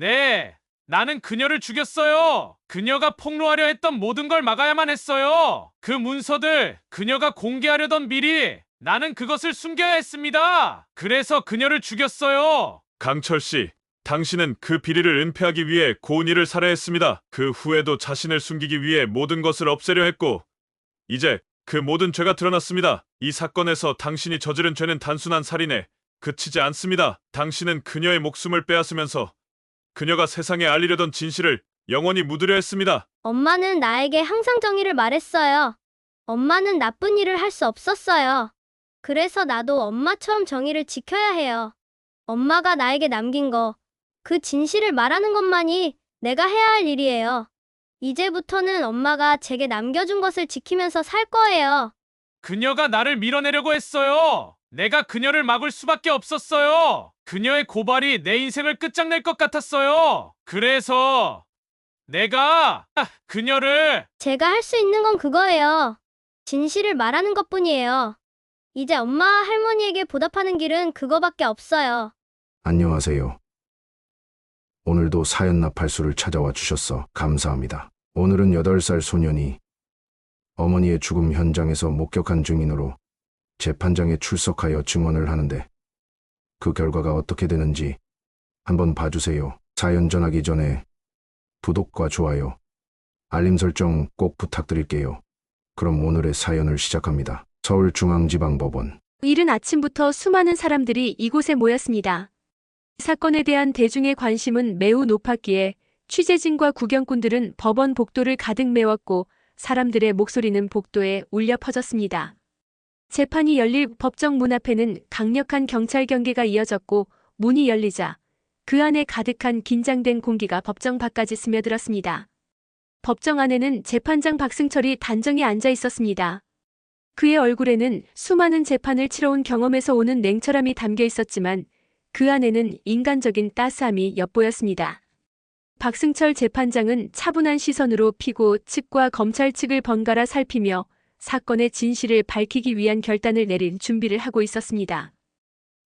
네, 나는 그녀를 죽였어요. 그녀가 폭로하려 했던 모든 걸 막아야만 했어요. 그 문서들, 그녀가 공개하려던 미리 나는 그것을 숨겨야 했습니다. 그래서 그녀를 죽였어요. 강철 씨, 당신은 그 비리를 은폐하기 위해 고은이를 살해했습니다. 그 후에도 자신을 숨기기 위해 모든 것을 없애려 했고, 이제 그 모든 죄가 드러났습니다. 이 사건에서 당신이 저지른 죄는 단순한 살인에 그치지 않습니다. 당신은 그녀의 목숨을 빼앗으면서 그녀가 세상에 알리려던 진실을 영원히 묻으려 했습니다. 엄마는 나에게 항상 정의를 말했어요. 엄마는 나쁜 일을 할 수 없었어요. 그래서 나도 엄마처럼 정의를 지켜야 해요. 엄마가 나에게 남긴 거, 그 진실을 말하는 것만이 내가 해야 할 일이에요. 이제부터는 엄마가 제게 남겨준 것을 지키면서 살 거예요. 그녀가 나를 밀어내려고 했어요. 내가 그녀를 막을 수밖에 없었어요. 그녀의 고발이 내 인생을 끝장낼 것 같았어요. 그래서 내가 그녀를 제가 할 수 있는 건 그거예요. 진실을 말하는 것뿐이에요. 이제 엄마와 할머니에게 보답하는 길은 그거밖에 없어요. 안녕하세요. 오늘도 사연 나팔수를 찾아와 주셔서 감사합니다. 오늘은 8살 소년이 어머니의 죽음 현장에서 목격한 증인으로 재판장에 출석하여 증언을 하는데 그 결과가 어떻게 되는지 한번 봐주세요. 사연 전하기 전에 구독과 좋아요, 알림 설정 꼭 부탁드릴게요. 그럼 오늘의 사연을 시작합니다. 서울중앙지방법원. 이른 아침부터 수많은 사람들이 이곳에 모였습니다. 사건에 대한 대중의 관심은 매우 높았기에 취재진과 구경꾼들은 법원 복도를 가득 메웠고 사람들의 목소리는 복도에 울려 퍼졌습니다. 재판이 열릴 법정 문 앞에는 강력한 경찰 경계가 이어졌고 문이 열리자 그 안에 가득한 긴장된 공기가 법정 밖까지 스며들었습니다. 법정 안에는 재판장 박승철이 단정히 앉아 있었습니다. 그의 얼굴에는 수많은 재판을 치러온 경험에서 오는 냉철함이 담겨 있었지만 그 안에는 인간적인 따스함이 엿보였습니다. 박승철 재판장은 차분한 시선으로 피고 측과 검찰 측을 번갈아 살피며 사건의 진실을 밝히기 위한 결단을 내릴 준비를 하고 있었습니다.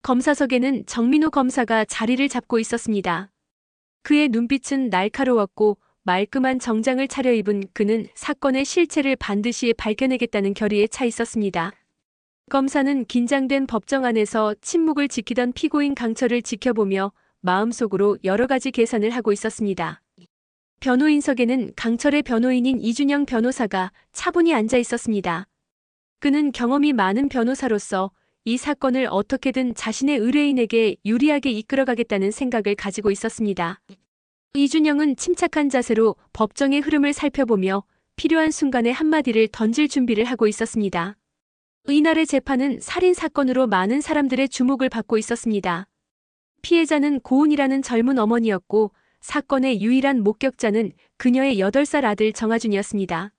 검사석에는 정민호 검사가 자리를 잡고 있었습니다. 그의 눈빛은 날카로웠고 말끔한 정장을 차려입은 그는 사건의 실체를 반드시 밝혀내겠다는 결의에 차 있었습니다. 검사는 긴장된 법정 안에서 침묵을 지키던 피고인 강철을 지켜보며 마음속으로 여러 가지 계산을 하고 있었습니다. 변호인석에는 강철의 변호인인 이준영 변호사가 차분히 앉아 있었습니다. 그는 경험이 많은 변호사로서 이 사건을 어떻게든 자신의 의뢰인에게 유리하게 이끌어가겠다는 생각을 가지고 있었습니다. 이준영은 침착한 자세로 법정의 흐름을 살펴보며 필요한 순간에 한마디를 던질 준비를 하고 있었습니다. 이날의 재판은 살인사건으로 많은 사람들의 주목을 받고 있었습니다. 피해자는 고은이라는 젊은 어머니였고 사건의 유일한 목격자는 그녀의 8살 아들 정하준이었습니다.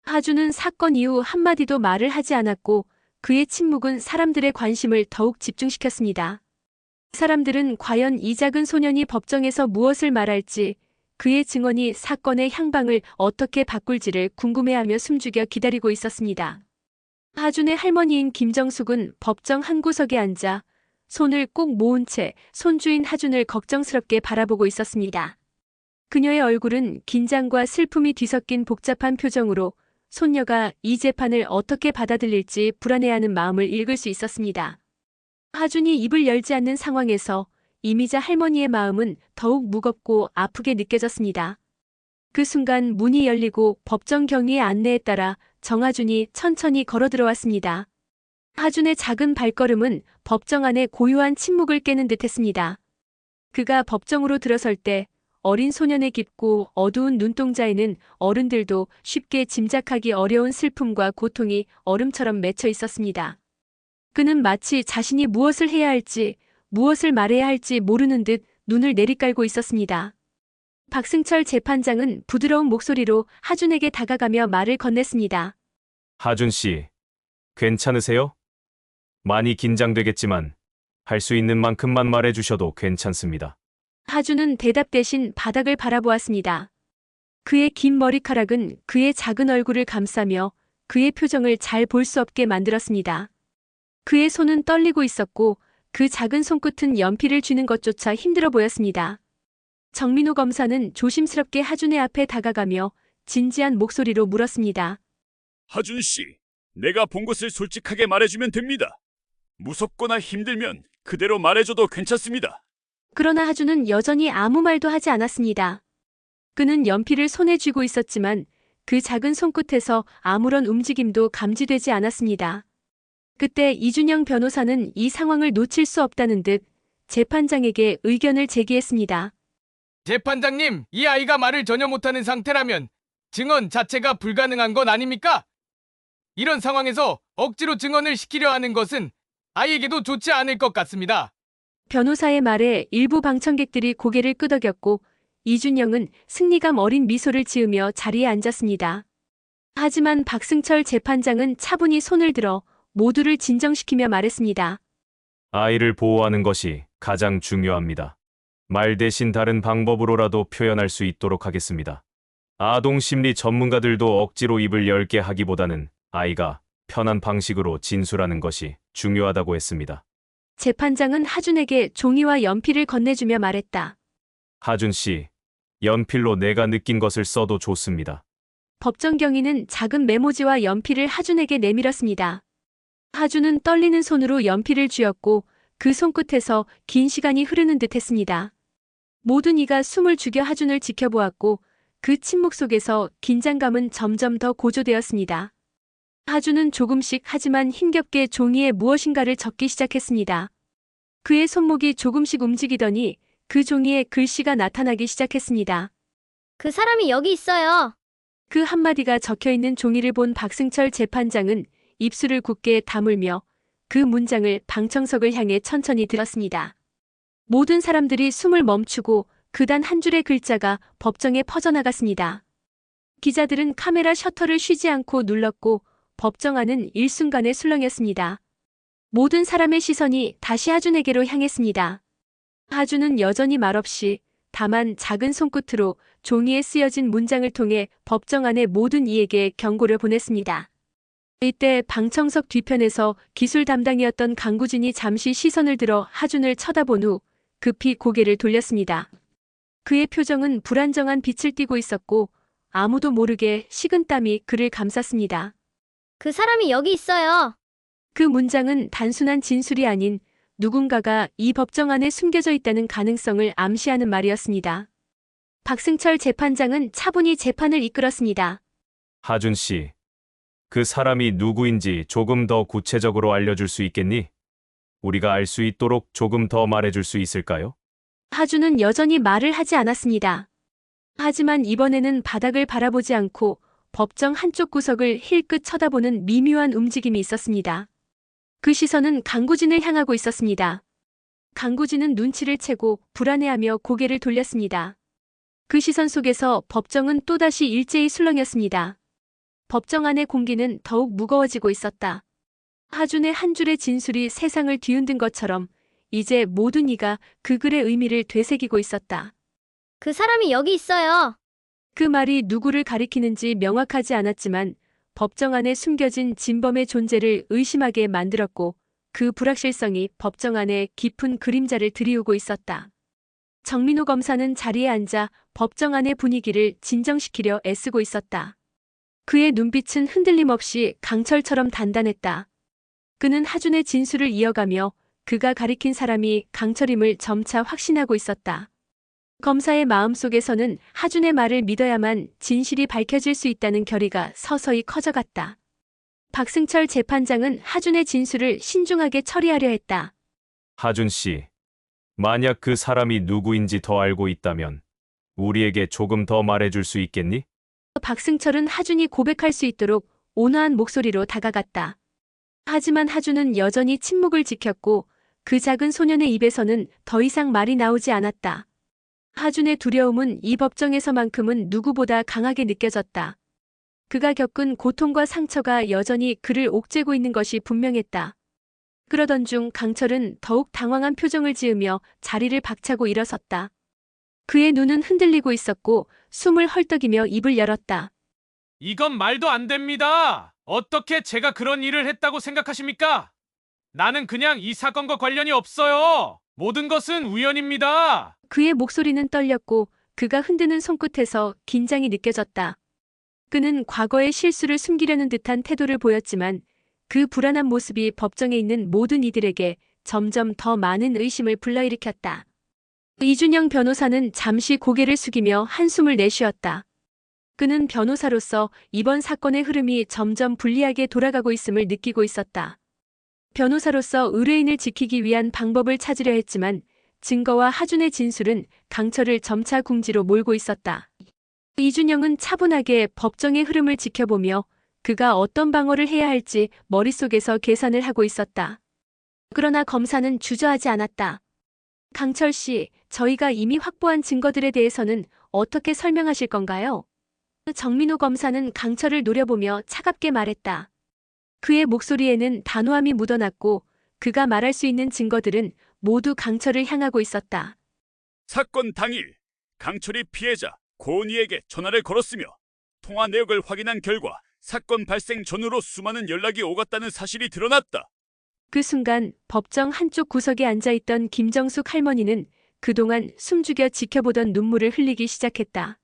하준은 사건 이후 한마디도 말을 하지 않았고 그의 침묵은 사람들의 관심을 더욱 집중시켰습니다. 사람들은 과연 이 작은 소년이 법정에서 무엇을 말할지, 그의 증언이 사건의 향방을 어떻게 바꿀지를 궁금해하며 숨죽여 기다리고 있었습니다. 하준의 할머니인 김정숙은 법정 한 구석에 앉아 손을 꾹 모은 채 손주인 하준을 걱정스럽게 바라보고 있었습니다. 그녀의 얼굴은 긴장과 슬픔이 뒤섞인 복잡한 표정으로 손녀가 이 재판을 어떻게 받아들일지 불안해하는 마음을 읽을 수 있었습니다. 하준이 입을 열지 않는 상황에서 이미자 할머니의 마음은 더욱 무겁고 아프게 느껴졌습니다. 그 순간 문이 열리고 법정 경위의 안내에 따라 정하준이 천천히 걸어 들어왔습니다. 하준의 작은 발걸음은 법정 안의 고요한 침묵을 깨는 듯했습니다. 그가 법정으로 들어설 때 어린 소년의 깊고 어두운 눈동자에는 어른들도 쉽게 짐작하기 어려운 슬픔과 고통이 얼음처럼 맺혀 있었습니다. 그는 마치 자신이 무엇을 해야 할지, 무엇을 말해야 할지 모르는 듯 눈을 내리깔고 있었습니다. 박승철 재판장은 부드러운 목소리로 하준에게 다가가며 말을 건넸습니다. 하준 씨, 괜찮으세요? 많이 긴장되겠지만 할 수 있는 만큼만 말해주셔도 괜찮습니다. 하준은 대답 대신 바닥을 바라보았습니다. 그의 긴 머리카락은 그의 작은 얼굴을 감싸며 그의 표정을 잘 볼 수 없게 만들었습니다. 그의 손은 떨리고 있었고 그 작은 손끝은 연필을 쥐는 것조차 힘들어 보였습니다. 정민호 검사는 조심스럽게 하준의 앞에 다가가며 진지한 목소리로 물었습니다. 하준 씨, 내가 본 것을 솔직하게 말해주면 됩니다. 무섭거나 힘들면 그대로 말해줘도 괜찮습니다. 그러나 하준은 여전히 아무 말도 하지 않았습니다. 그는 연필을 손에 쥐고 있었지만 그 작은 손끝에서 아무런 움직임도 감지되지 않았습니다. 그때 이준영 변호사는 이 상황을 놓칠 수 없다는 듯 재판장에게 의견을 제기했습니다. 재판장님, 이 아이가 말을 전혀 못하는 상태라면 증언 자체가 불가능한 건 아닙니까? 이런 상황에서 억지로 증언을 시키려 하는 것은 아이에게도 좋지 않을 것 같습니다. 변호사의 말에 일부 방청객들이 고개를 끄덕였고 이준영은 승리감 어린 미소를 지으며 자리에 앉았습니다. 하지만 박승철 재판장은 차분히 손을 들어 모두를 진정시키며 말했습니다. 아이를 보호하는 것이 가장 중요합니다. 말 대신 다른 방법으로라도 표현할 수 있도록 하겠습니다. 아동 심리 전문가들도 억지로 입을 열게 하기보다는 아이가 편한 방식으로 진술하는 것이 중요하다고 했습니다. 재판장은 하준에게 종이와 연필을 건네주며 말했다. 하준 씨, 연필로 내가 느낀 것을 써도 좋습니다. 법정 경위는 작은 메모지와 연필을 하준에게 내밀었습니다. 하준은 떨리는 손으로 연필을 쥐었고 그 손끝에서 긴 시간이 흐르는 듯 했습니다. 모든 이가 숨을 죽여 하준을 지켜보았고 그 침묵 속에서 긴장감은 점점 더 고조되었습니다. 하준은 조금씩 하지만 힘겹게 종이에 무엇인가를 적기 시작했습니다. 그의 손목이 조금씩 움직이더니 그 종이에 글씨가 나타나기 시작했습니다. 그 사람이 여기 있어요. 그 한마디가 적혀있는 종이를 본 박승철 재판장은 입술을 굳게 다물며 그 문장을 방청석을 향해 천천히 들었습니다. 모든 사람들이 숨을 멈추고 그 단 한 줄의 글자가 법정에 퍼져나갔습니다. 기자들은 카메라 셔터를 쉬지 않고 눌렀고 법정 안은 일순간에 술렁였습니다. 모든 사람의 시선이 다시 하준에게로 향했습니다. 하준은 여전히 말없이 다만 작은 손끝으로 종이에 쓰여진 문장을 통해 법정 안의 모든 이에게 경고를 보냈습니다. 이때 방청석 뒤편에서 기술 담당이었던 강구진이 잠시 시선을 들어 하준을 쳐다본 후 급히 고개를 돌렸습니다. 그의 표정은 불안정한 빛을 띠고 있었고 아무도 모르게 식은땀이 그를 감쌌습니다. 그 사람이 여기 있어요. 그 문장은 단순한 진술이 아닌 누군가가 이 법정 안에 숨겨져 있다는 가능성을 암시하는 말이었습니다. 박승철 재판장은 차분히 재판을 이끌었습니다. 하준 씨, 그 사람이 누구인지 조금 더 구체적으로 알려줄 수 있겠니? 우리가 알 수 있도록 조금 더 말해줄 수 있을까요? 하준은 여전히 말을 하지 않았습니다. 하지만 이번에는 바닥을 바라보지 않고 법정 한쪽 구석을 힐끗 쳐다보는 미묘한 움직임이 있었습니다. 그 시선은 강구진을 향하고 있었습니다. 강구진은 눈치를 채고 불안해하며 고개를 돌렸습니다. 그 시선 속에서 법정은 또다시 일제히 술렁였습니다. 법정 안의 공기는 더욱 무거워지고 있었다. 하준의 한 줄의 진술이 세상을 뒤흔든 것처럼 이제 모든 이가 그 글의 의미를 되새기고 있었다. 그 사람이 여기 있어요. 그 말이 누구를 가리키는지 명확하지 않았지만 법정 안에 숨겨진 진범의 존재를 의심하게 만들었고 그 불확실성이 법정 안에 깊은 그림자를 들이우고 있었다. 정민호 검사는 자리에 앉아 법정 안의 분위기를 진정시키려 애쓰고 있었다. 그의 눈빛은 흔들림 없이 강철처럼 단단했다. 그는 하준의 진술을 이어가며 그가 가리킨 사람이 강철임을 점차 확신하고 있었다. 검사의 마음속에서는 하준의 말을 믿어야만 진실이 밝혀질 수 있다는 결의가 서서히 커져갔다. 박승철 재판장은 하준의 진술을 신중하게 처리하려 했다. 하준 씨, 만약 그 사람이 누구인지 더 알고 있다면 우리에게 조금 더 말해줄 수 있겠니? 박승철은 하준이 고백할 수 있도록 온화한 목소리로 다가갔다. 하지만 하준은 여전히 침묵을 지켰고 그 작은 소년의 입에서는 더 이상 말이 나오지 않았다. 하준의 두려움은 이 법정에서만큼은 누구보다 강하게 느껴졌다. 그가 겪은 고통과 상처가 여전히 그를 옥죄고 있는 것이 분명했다. 그러던 중 강철은 더욱 당황한 표정을 지으며 자리를 박차고 일어섰다. 그의 눈은 흔들리고 있었고 숨을 헐떡이며 입을 열었다. 이건 말도 안 됩니다. 어떻게 제가 그런 일을 했다고 생각하십니까? 나는 그냥 이 사건과 관련이 없어요. 모든 것은 우연입니다. 그의 목소리는 떨렸고 그가 흔드는 손끝에서 긴장이 느껴졌다. 그는 과거의 실수를 숨기려는 듯한 태도를 보였지만 그 불안한 모습이 법정에 있는 모든 이들에게 점점 더 많은 의심을 불러일으켰다. 이준영 변호사는 잠시 고개를 숙이며 한숨을 내쉬었다. 그는 변호사로서 이번 사건의 흐름이 점점 불리하게 돌아가고 있음을 느끼고 있었다. 변호사로서 의뢰인을 지키기 위한 방법을 찾으려 했지만 증거와 하준의 진술은 강철을 점차 궁지로 몰고 있었다. 이준영은 차분하게 법정의 흐름을 지켜보며 그가 어떤 방어를 해야 할지 머릿속에서 계산을 하고 있었다. 그러나 검사는 주저하지 않았다. 강철 씨, 저희가 이미 확보한 증거들에 대해서는 어떻게 설명하실 건가요? 정민호 검사는 강철을 노려보며 차갑게 말했다. 그의 목소리에는 단호함이 묻어났고 그가 말할 수 있는 증거들은 모두 강철을 향하고 있었다. 사건 당일 강철이 피해자 고은희에게 전화를 걸었으며 통화 내역을 확인한 결과 사건 발생 전후로 수많은 연락이 오갔다는 사실이 드러났다. 그 순간 법정 한쪽 구석에 앉아있던 김정숙 할머니는 그동안 숨죽여 지켜보던 눈물을 흘리기 시작했다.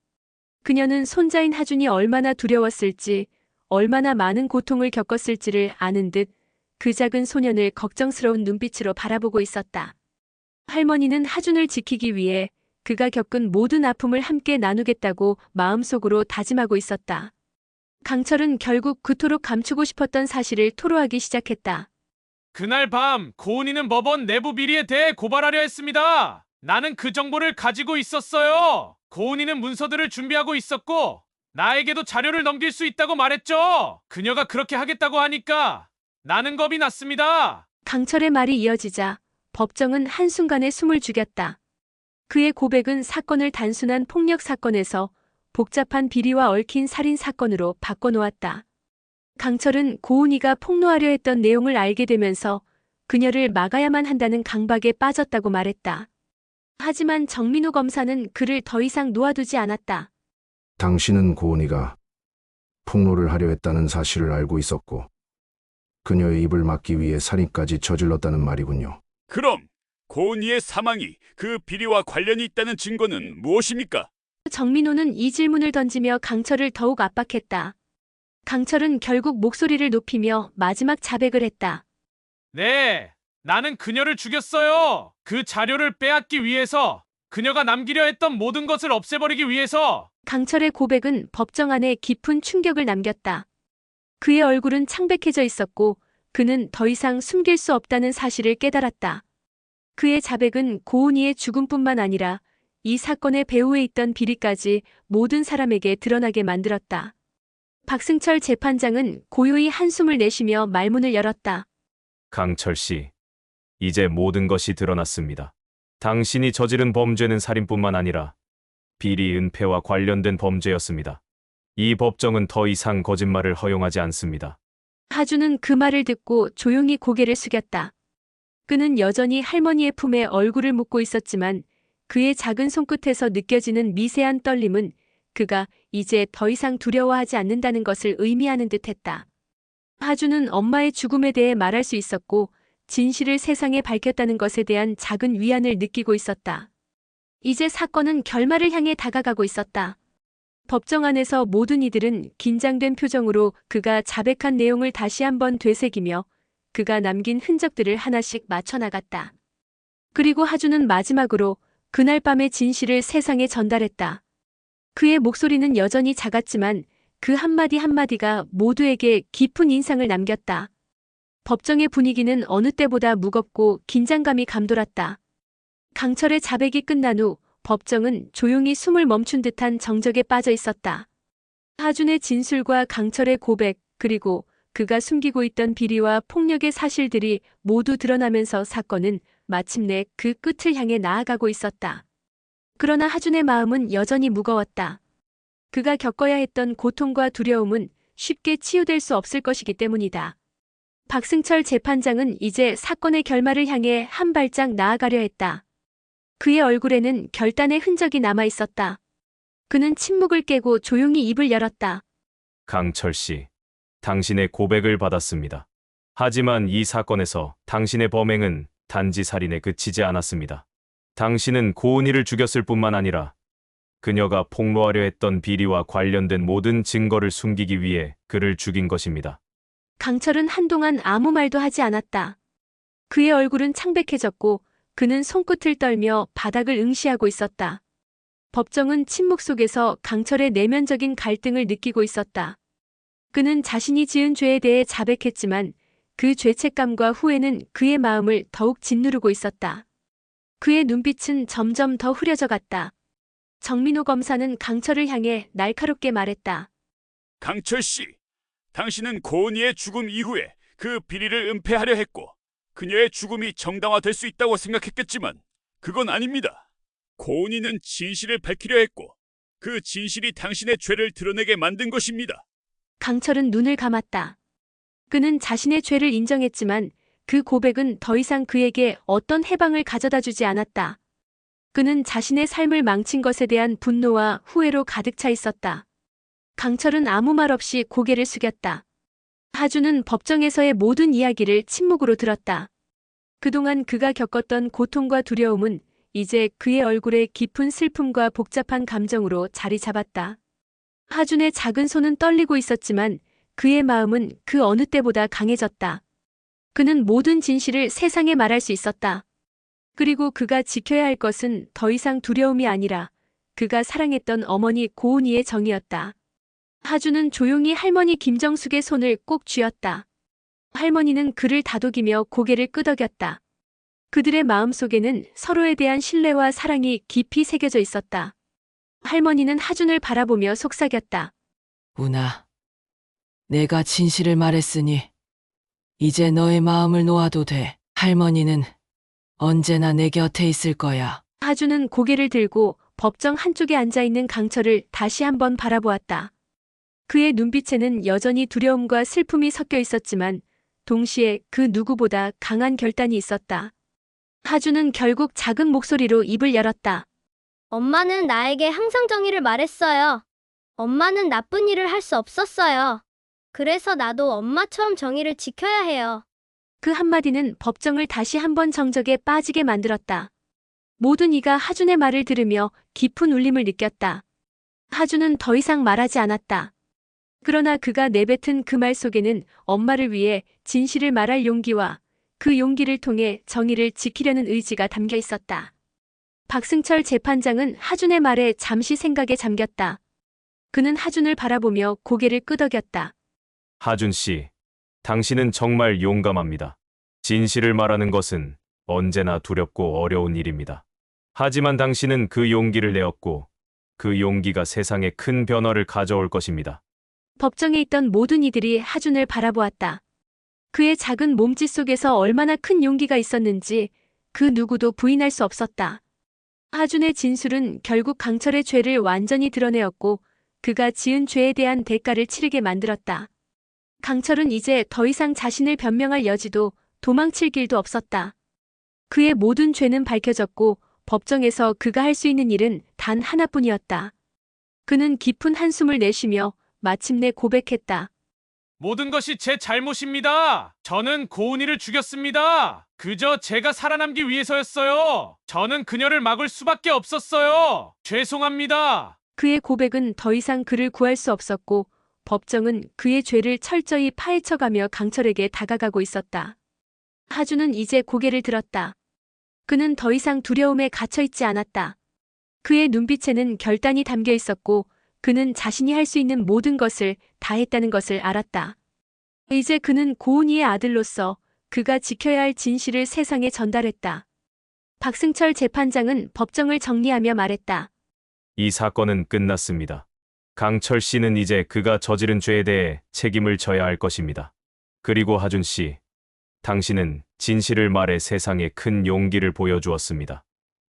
그녀는 손자인 하준이 얼마나 두려웠을지, 얼마나 많은 고통을 겪었을지를 아는 듯 그 작은 소년을 걱정스러운 눈빛으로 바라보고 있었다. 할머니는 하준을 지키기 위해 그가 겪은 모든 아픔을 함께 나누겠다고 마음속으로 다짐하고 있었다. 강철은 결국 그토록 감추고 싶었던 사실을 토로하기 시작했다. 그날 밤 고은이는 법원 내부 비리에 대해 고발하려 했습니다. 나는 그 정보를 가지고 있었어요. 고은이는 문서들을 준비하고 있었고 나에게도 자료를 넘길 수 있다고 말했죠. 그녀가 그렇게 하겠다고 하니까 나는 겁이 났습니다. 강철의 말이 이어지자 법정은 한순간에 숨을 죽였다. 그의 고백은 사건을 단순한 폭력 사건에서 복잡한 비리와 얽힌 살인 사건으로 바꿔놓았다. 강철은 고은이가 폭로하려 했던 내용을 알게 되면서 그녀를 막아야만 한다는 강박에 빠졌다고 말했다. 하지만 정민호 검사는 그를 더 이상 놓아두지 않았다. 당신은 고은이가 폭로를 하려 했다는 사실을 알고 있었고 그녀의 입을 막기 위해 살인까지 저질렀다는 말이군요. 그럼 고은희의 사망이 그 비리와 관련이 있다는 증거는 무엇입니까? 정민호는 이 질문을 던지며 강철을 더욱 압박했다. 강철은 결국 목소리를 높이며 마지막 자백을 했다. 네, 나는 그녀를 죽였어요. 그 자료를 빼앗기 위해서, 그녀가 남기려 했던 모든 것을 없애버리기 위해서. 강철의 고백은 법정 안에 깊은 충격을 남겼다. 그의 얼굴은 창백해져 있었고 그는 더 이상 숨길 수 없다는 사실을 깨달았다. 그의 자백은 고은이의 죽음뿐만 아니라 이 사건의 배후에 있던 비리까지 모든 사람에게 드러나게 만들었다. 박승철 재판장은 고요히 한숨을 내쉬며 말문을 열었다. 강철 씨, 이제 모든 것이 드러났습니다. 당신이 저지른 범죄는 살인뿐만 아니라 비리 은폐와 관련된 범죄였습니다. 이 법정은 더 이상 거짓말을 허용하지 않습니다. 하준은 그 말을 듣고 조용히 고개를 숙였다. 그는 여전히 할머니의 품에 얼굴을 묻고 있었지만 그의 작은 손끝에서 느껴지는 미세한 떨림은 그가 이제 더 이상 두려워하지 않는다는 것을 의미하는 듯했다. 하준은 엄마의 죽음에 대해 말할 수 있었고 진실을 세상에 밝혔다는 것에 대한 작은 위안을 느끼고 있었다. 이제 사건은 결말을 향해 다가가고 있었다. 법정 안에서 모든 이들은 긴장된 표정으로 그가 자백한 내용을 다시 한번 되새기며 그가 남긴 흔적들을 하나씩 맞춰나갔다. 그리고 하준은 마지막으로 그날 밤의 진실을 세상에 전달했다. 그의 목소리는 여전히 작았지만 그 한마디 한마디가 모두에게 깊은 인상을 남겼다. 법정의 분위기는 어느 때보다 무겁고 긴장감이 감돌았다. 강철의 자백이 끝난 후 법정은 조용히 숨을 멈춘 듯한 정적에 빠져 있었다. 하준의 진술과 강철의 고백, 그리고 그가 숨기고 있던 비리와 폭력의 사실들이 모두 드러나면서 사건은 마침내 그 끝을 향해 나아가고 있었다. 그러나 하준의 마음은 여전히 무거웠다. 그가 겪어야 했던 고통과 두려움은 쉽게 치유될 수 없을 것이기 때문이다. 박승철 재판장은 이제 사건의 결말을 향해 한 발짝 나아가려 했다. 그의 얼굴에는 결단의 흔적이 남아 있었다. 그는 침묵을 깨고 조용히 입을 열었다. 강철 씨, 당신의 고백을 받았습니다. 하지만 이 사건에서 당신의 범행은 단지 살인에 그치지 않았습니다. 당신은 고은희를 죽였을 뿐만 아니라 그녀가 폭로하려 했던 비리와 관련된 모든 증거를 숨기기 위해 그를 죽인 것입니다. 강철은 한동안 아무 말도 하지 않았다. 그의 얼굴은 창백해졌고 그는 손끝을 떨며 바닥을 응시하고 있었다. 법정은 침묵 속에서 강철의 내면적인 갈등을 느끼고 있었다. 그는 자신이 지은 죄에 대해 자백했지만 그 죄책감과 후회는 그의 마음을 더욱 짓누르고 있었다. 그의 눈빛은 점점 더 흐려져 갔다. 정민호 검사는 강철을 향해 날카롭게 말했다. 강철 씨, 당신은 고은희의 죽음 이후에 그 비리를 은폐하려 했고 그녀의 죽음이 정당화될 수 있다고 생각했겠지만 그건 아닙니다. 고은희는 진실을 밝히려 했고 그 진실이 당신의 죄를 드러내게 만든 것입니다. 강철은 눈을 감았다. 그는 자신의 죄를 인정했지만 그 고백은 더 이상 그에게 어떤 해방을 가져다 주지 않았다. 그는 자신의 삶을 망친 것에 대한 분노와 후회로 가득 차 있었다. 강철은 아무 말 없이 고개를 숙였다. 하주는 법정에서의 모든 이야기를 침묵으로 들었다. 그동안 그가 겪었던 고통과 두려움은 이제 그의 얼굴에 깊은 슬픔과 복잡한 감정으로 자리 잡았다. 하준의 작은 손은 떨리고 있었지만 그의 마음은 그 어느 때보다 강해졌다. 그는 모든 진실을 세상에 말할 수 있었다. 그리고 그가 지켜야 할 것은 더 이상 두려움이 아니라 그가 사랑했던 어머니 고은희의 정이었다. 하주는 조용히 할머니 김정숙의 손을 꼭 쥐었다. 할머니는 그를 다독이며 고개를 끄덕였다. 그들의 마음속에는 서로에 대한 신뢰와 사랑이 깊이 새겨져 있었다. 할머니는 하준을 바라보며 속삭였다. 운아, 내가 진실을 말했으니 이제 너의 마음을 놓아도 돼. 할머니는 언제나 내 곁에 있을 거야. 하준은 고개를 들고 법정 한쪽에 앉아있는 강철을 다시 한번 바라보았다. 그의 눈빛에는 여전히 두려움과 슬픔이 섞여 있었지만 동시에 그 누구보다 강한 결단이 있었다. 하준은 결국 작은 목소리로 입을 열었다. 엄마는 나에게 항상 정의를 말했어요. 엄마는 나쁜 일을 할 수 없었어요. 그래서 나도 엄마처럼 정의를 지켜야 해요. 그 한마디는 법정을 다시 한번 정적에 빠지게 만들었다. 모든 이가 하준의 말을 들으며 깊은 울림을 느꼈다. 하준은 더 이상 말하지 않았다. 그러나 그가 내뱉은 그 말 속에는 엄마를 위해 진실을 말할 용기와 그 용기를 통해 정의를 지키려는 의지가 담겨 있었다. 박승철 재판장은 하준의 말에 잠시 생각에 잠겼다. 그는 하준을 바라보며 고개를 끄덕였다. 하준 씨, 당신은 정말 용감합니다. 진실을 말하는 것은 언제나 두렵고 어려운 일입니다. 하지만 당신은 그 용기를 내었고 그 용기가 세상에 큰 변화를 가져올 것입니다. 법정에 있던 모든 이들이 하준을 바라보았다. 그의 작은 몸짓 속에서 얼마나 큰 용기가 있었는지 그 누구도 부인할 수 없었다. 하준의 진술은 결국 강철의 죄를 완전히 드러내었고 그가 지은 죄에 대한 대가를 치르게 만들었다. 강철은 이제 더 이상 자신을 변명할 여지도 도망칠 길도 없었다. 그의 모든 죄는 밝혀졌고 법정에서 그가 할 수 있는 일은 단 하나뿐이었다. 그는 깊은 한숨을 내쉬며 마침내 고백했다. 모든 것이 제 잘못입니다. 저는 고은희를 죽였습니다. 그저 제가 살아남기 위해서였어요. 저는 그녀를 막을 수밖에 없었어요. 죄송합니다. 그의 고백은 더 이상 그를 구할 수 없었고 법정은 그의 죄를 철저히 파헤쳐가며 강철에게 다가가고 있었다. 하준은 이제 고개를 들었다. 그는 더 이상 두려움에 갇혀있지 않았다. 그의 눈빛에는 결단이 담겨 있었고 그는 자신이 할 수 있는 모든 것을 다 했다는 것을 알았다. 이제 그는 고은희의 아들로서 그가 지켜야 할 진실을 세상에 전달했다. 박승철 재판장은 법정을 정리하며 말했다. 이 사건은 끝났습니다. 강철 씨는 이제 그가 저지른 죄에 대해 책임을 져야 할 것입니다. 그리고 하준 씨, 당신은 진실을 말해 세상에 큰 용기를 보여주었습니다.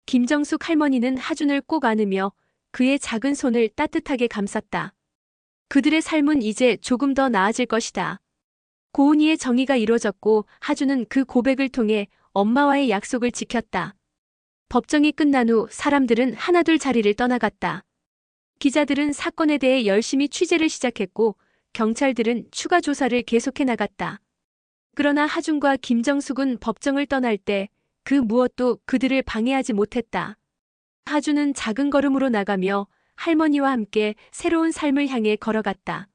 김정숙 할머니는 하준을 꼭 안으며 그의 작은 손을 따뜻하게 감쌌다. 그들의 삶은 이제 조금 더 나아질 것이다. 고은희의 정의가 이루어졌고 하준은 그 고백을 통해 엄마와의 약속을 지켰다. 법정이 끝난 후 사람들은 하나둘 자리를 떠나갔다. 기자들은 사건에 대해 열심히 취재를 시작했고 경찰들은 추가 조사를 계속해 나갔다. 그러나 하준과 김정숙은 법정을 떠날 때 그 무엇도 그들을 방해하지 못했다. 하주는 작은 걸음으로 나가며 할머니와 함께 새로운 삶을 향해 걸어갔다.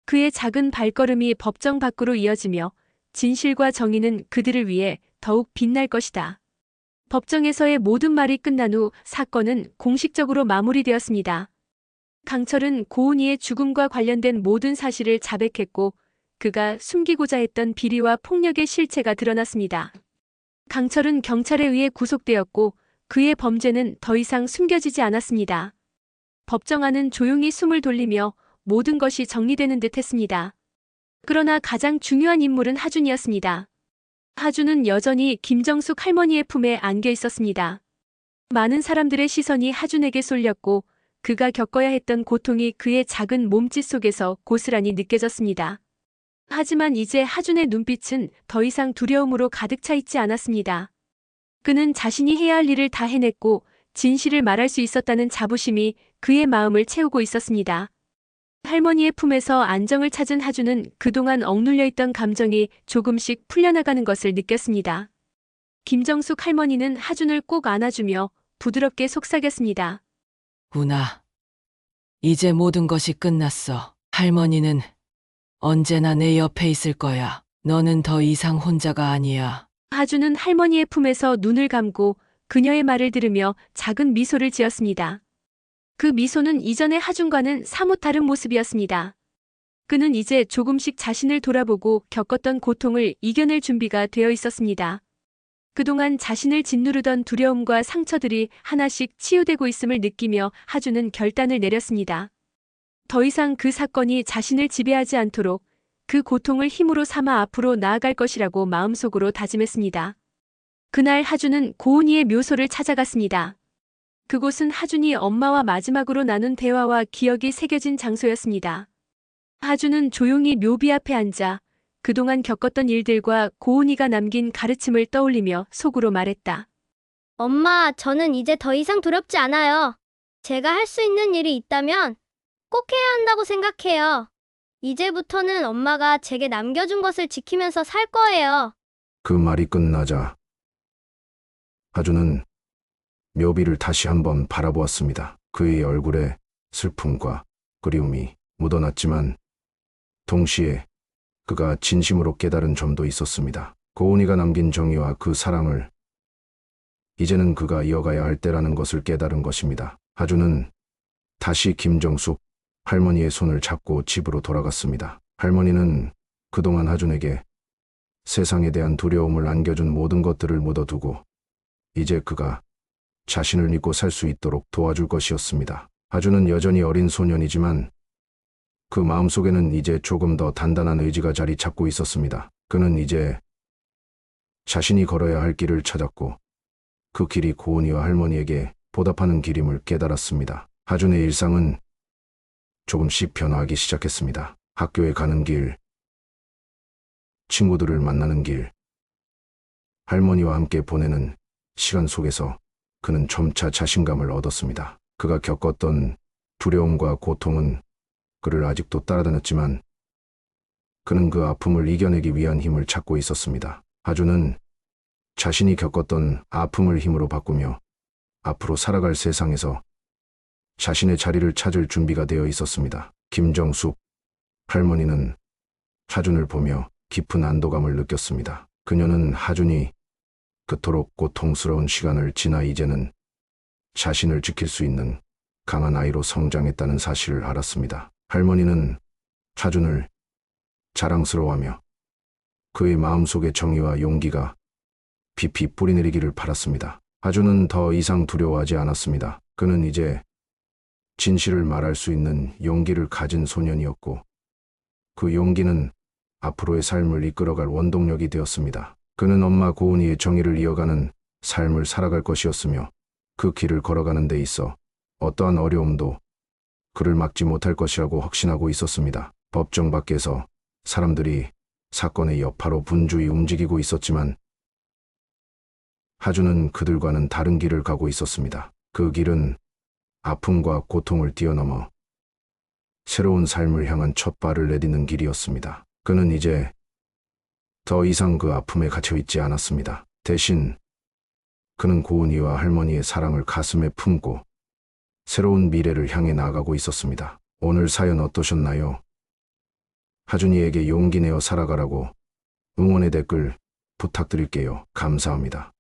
그의 작은 발걸음이 법정 밖으로 이어지며 진실과 정의는 그들을 위해 더욱 빛날 것이다. 법정에서의 모든 말이 끝난 후 사건은 공식적으로 마무리되었습니다. 강철은 고은이의 죽음과 관련된 모든 사실을 자백했고 그가 숨기고자 했던 비리와 폭력의 실체가 드러났습니다. 강철은 경찰에 의해 구속되었고 그의 범죄는 더 이상 숨겨지지 않았습니다. 법정 안은 조용히 숨을 돌리며 모든 것이 정리되는 듯 했습니다. 그러나 가장 중요한 인물은 하준이었습니다. 하준은 여전히 김정숙 할머니의 품에 안겨 있었습니다. 많은 사람들의 시선이 하준에게 쏠렸고 그가 겪어야 했던 고통이 그의 작은 몸짓 속에서 고스란히 느껴졌습니다. 하지만 이제 하준의 눈빛은 더 이상 두려움으로 가득 차 있지 않았습니다. 그는 자신이 해야 할 일을 다 해냈고 진실을 말할 수 있었다는 자부심이 그의 마음을 채우고 있었습니다. 할머니의 품에서 안정을 찾은 하준은 그동안 억눌려 있던 감정이 조금씩 풀려나가는 것을 느꼈습니다. 김정숙 할머니는 하준을 꼭 안아주며 부드럽게 속삭였습니다. 구나. 이제 모든 것이 끝났어. 할머니는 언제나 내 옆에 있을 거야. 너는 더 이상 혼자가 아니야. 하준은 할머니의 품에서 눈을 감고 그녀의 말을 들으며 작은 미소를 지었습니다. 그 미소는 이전의 하준과는 사뭇 다른 모습이었습니다. 그는 이제 조금씩 자신을 돌아보고 겪었던 고통을 이겨낼 준비가 되어 있었습니다. 그동안 자신을 짓누르던 두려움과 상처들이 하나씩 치유되고 있음을 느끼며 하준은 결단을 내렸습니다. 더 이상 그 사건이 자신을 지배하지 않도록 그 고통을 힘으로 삼아 앞으로 나아갈 것이라고 마음속으로 다짐했습니다. 그날 하준은 고은이의 묘소를 찾아갔습니다. 그곳은 하준이 엄마와 마지막으로 나눈 대화와 기억이 새겨진 장소였습니다. 하준은 조용히 묘비 앞에 앉아 그동안 겪었던 일들과 고은이가 남긴 가르침을 떠올리며 속으로 말했다. 엄마, 저는 이제 더 이상 두렵지 않아요. 제가 할 수 있는 일이 있다면 꼭 해야 한다고 생각해요. 이제부터는 엄마가 제게 남겨준 것을 지키면서 살 거예요. 그 말이 끝나자 하준은 묘비를 다시 한번 바라보았습니다. 그의 얼굴에 슬픔과 그리움이 묻어났지만 동시에 그가 진심으로 깨달은 점도 있었습니다. 고은이가 남긴 정의와 그 사랑을 이제는 그가 이어가야 할 때라는 것을 깨달은 것입니다. 하준은 다시 김정숙 할머니의 손을 잡고 집으로 돌아갔습니다. 할머니는 그동안 하준에게 세상에 대한 두려움을 안겨준 모든 것들을 묻어두고 이제 그가 자신을 믿고 살 수 있도록 도와줄 것이었습니다. 하준은 여전히 어린 소년이지만 그 마음속에는 이제 조금 더 단단한 의지가 자리 잡고 있었습니다. 그는 이제 자신이 걸어야 할 길을 찾았고 그 길이 고은이와 할머니에게 보답하는 길임을 깨달았습니다. 하준의 일상은 조금씩 변화하기 시작했습니다. 학교에 가는 길, 친구들을 만나는 길, 할머니와 함께 보내는 시간 속에서 그는 점차 자신감을 얻었습니다. 그가 겪었던 두려움과 고통은 그를 아직도 따라다녔지만 그는 그 아픔을 이겨내기 위한 힘을 찾고 있었습니다. 하준은 자신이 겪었던 아픔을 힘으로 바꾸며 앞으로 살아갈 세상에서 자신의 자리를 찾을 준비가 되어 있었습니다. 김정숙 할머니는 하준을 보며 깊은 안도감을 느꼈습니다. 그녀는 하준이 그토록 고통스러운 시간을 지나 이제는 자신을 지킬 수 있는 강한 아이로 성장했다는 사실을 알았습니다. 할머니는 하준을 자랑스러워하며 그의 마음속의 정의와 용기가 깊이 뿌리내리기를 바랐습니다. 하준은 더 이상 두려워하지 않았습니다. 그는 이제 진실을 말할 수 있는 용기를 가진 소년이었고 그 용기는 앞으로의 삶을 이끌어갈 원동력이 되었습니다. 그는 엄마 고은이의 정의를 이어가는 삶을 살아갈 것이었으며 그 길을 걸어가는 데 있어 어떠한 어려움도 그를 막지 못할 것이라고 확신하고 있었습니다. 법정 밖에서 사람들이 사건의 여파로 분주히 움직이고 있었지만 하준은 그들과는 다른 길을 가고 있었습니다. 그 길은 아픔과 고통을 뛰어넘어 새로운 삶을 향한 첫 발을 내딛는 길이었습니다. 그는 이제 더 이상 그 아픔에 갇혀 있지 않았습니다. 대신 그는 고은이와 할머니의 사랑을 가슴에 품고 새로운 미래를 향해 나아가고 있었습니다. 오늘 사연 어떠셨나요? 하준이에게 용기 내어 살아가라고 응원의 댓글 부탁드릴게요. 감사합니다.